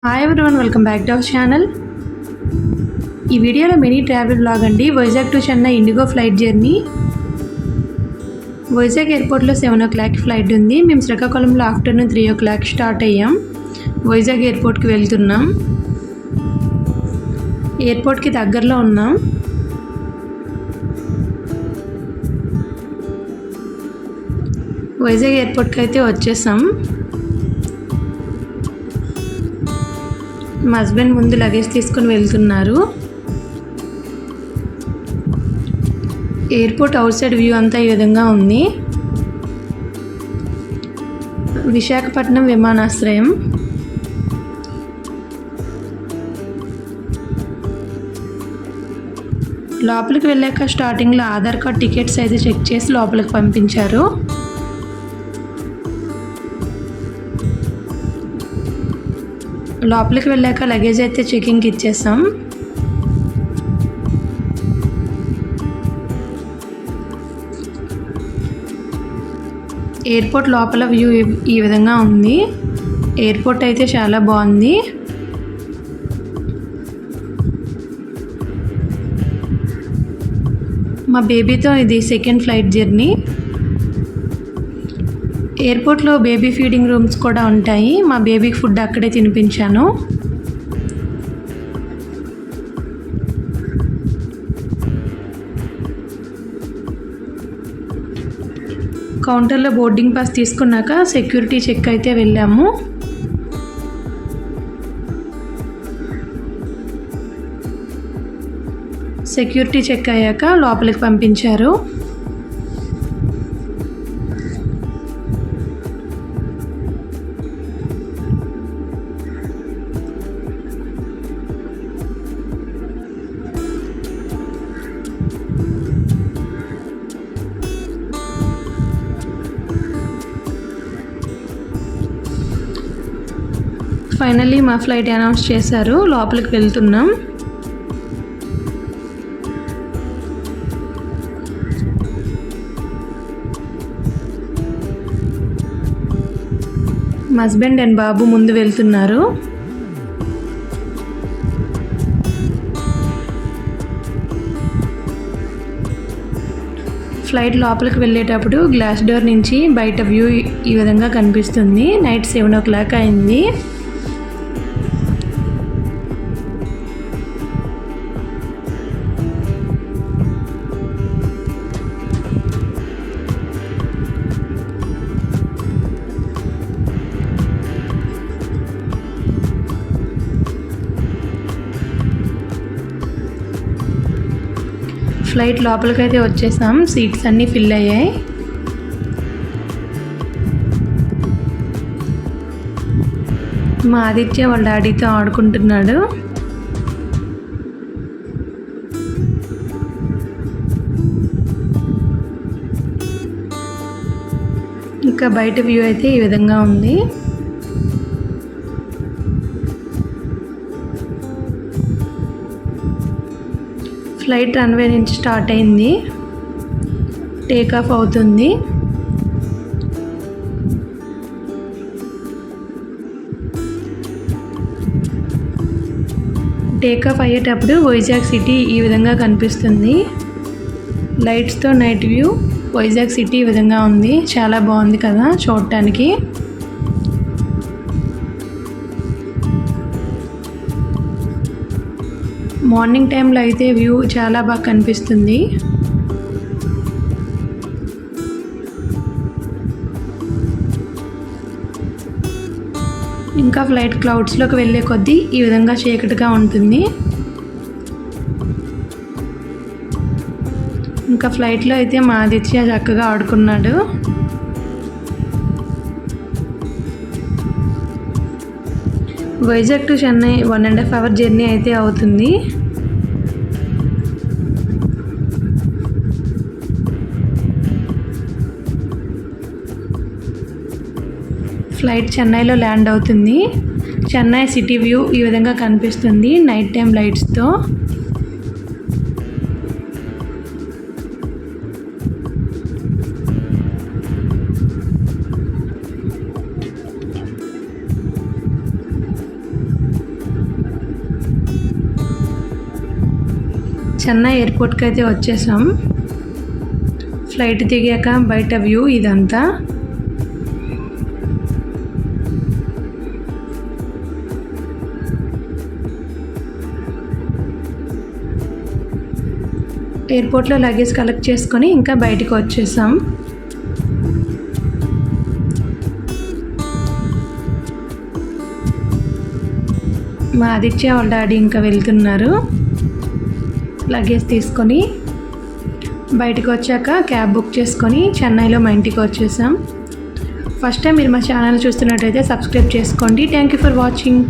Hi everyone, welcome back to our channel. ఈ వీడియోలో mini travel blog అండి. Vizag to Chennai IndiGo flight journey. Vizag ఎయిర్పోర్ట్లో 7 o'clock flight ఉంది. మేము శ్రీకాకుళంలో ఆఫ్టర్నూన్ 3 o'clock స్టార్ట్ అయ్యాం. వైజాగ్ ఎయిర్పోర్ట్కి వెళ్తున్నాం. ఎయిర్పోర్ట్కి దగ్గరలో ఉన్నాం. వైజాగ్ ఎయిర్పోర్ట్కి అయితే వచ్చేసాం. మా హస్బెండ్ ముందు లగేజ్ తీసుకొని వెళ్తున్నారు. ఎయిర్పోర్ట్ అవుట్ సైడ్ వ్యూ అంతా ఈ విధంగా ఉంది. విశాఖపట్నం విమానాశ్రయం. లోపలికి వెళ్ళాక స్టార్టింగ్లో ఆధార్ కార్డ్, టికెట్స్ అయితే చెక్ చేసి లోపలికి పంపించారు. లోపలికి వెళ్ళాక లగేజ్ అయితే చెకింగ్కి ఇచ్చేసాం. ఎయిర్పోర్ట్ లోపల వ్యూ ఈ విధంగా ఉంది. ఎయిర్పోర్ట్ అయితే చాలా బాగుంది. మా బేబీతో ఇది సెకండ్ ఫ్లైట్ జర్నీ. ఎయిర్పోర్ట్లో బేబీ ఫీడింగ్ రూమ్స్ కూడా ఉంటాయి. మా బేబీకి ఫుడ్ అక్కడే తినిపించాను. కౌంటర్లో బోర్డింగ్ పాస్ తీసుకున్నాక సెక్యూరిటీ చెక్ అయితే వెళ్ళాము. సెక్యూరిటీ చెక్ అయ్యాక లోపలికి పంపించారు. ఫైనల్లీ మా ఫ్లైట్ అనౌన్స్ చేశారు. లోపలికి వెళ్తున్నాం. మా హస్బెండ్ అండ్ బాబు ముందు వెళ్తున్నారు. ఫ్లైట్ లోపలికి వెళ్ళేటప్పుడు గ్లాస్ డోర్ నుంచి బయట వ్యూ ఈ విధంగా కనిపిస్తుంది. నైట్ 7 o'clock అయింది. ఫ్లైట్ లోపలికైతే వచ్చేసాం. సీట్స్ అన్నీ ఫిల్ అయ్యాయి. మా ఆదిత్య వాళ్ళ డాడీతో ఆడుకుంటున్నాడు. ఇంకా బయట వ్యూ అయితే ఈ విధంగా ఉంది. ఫ్లైట్ రన్వే నుంచి స్టార్ట్ అయింది. టేక్ ఆఫ్ అవుతుంది. టేక్ ఆఫ్ అయ్యేటప్పుడు వైజాగ్ సిటీ ఈ విధంగా కనిపిస్తుంది. లైట్స్తో నైట్ వ్యూ. వైజాగ్ సిటీ ఈ విధంగా ఉంది. చాలా బాగుంది కదా చూడటానికి. మార్నింగ్ టైంలో అయితే వ్యూ చాలా బాగా కనిపిస్తుంది. ఇంకా ఫ్లైట్ క్లౌడ్స్లోకి వెళ్ళే కొద్దీ ఈ విధంగా చీకటిగా ఉంటుంది. ఇంకా ఫ్లైట్లో అయితే మా ఆదిత్య చక్కగా ఆడుకున్నాడు. Vizag to Chennai 1.5 hour journey అయితే అవుతుంది. ఫ్లైట్ చెన్నైలో ల్యాండ్ అవుతుంది. చెన్నై సిటీ వ్యూ ఈ విధంగా కనిపిస్తుంది నైట్ టైం లైట్స్తో. చెన్నై ఎయిర్పోర్ట్కి అయితే వచ్చేసాం. ఫ్లైట్ దిగాక బయట వ్యూ ఇదంతా. ఎయిర్పోర్ట్లో లగేజ్ కలెక్ట్ చేసుకొని ఇంకా బయటికి వచ్చేసాం. మా ఆదిత్య వాళ్ళ డాడీ ఇంకా వెళ్తున్నారు. లగేజ్ తీసుకొని బయటకు వచ్చాక క్యాబ్ బుక్ చేసుకొని చెన్నైలో మా ఇంటికి వచ్చేసాం. ఫస్ట్ టైం మీరు మా ఛానల్ చూస్తున్నట్టయితే సబ్స్క్రైబ్ చేసుకోండి. Thank you for watching.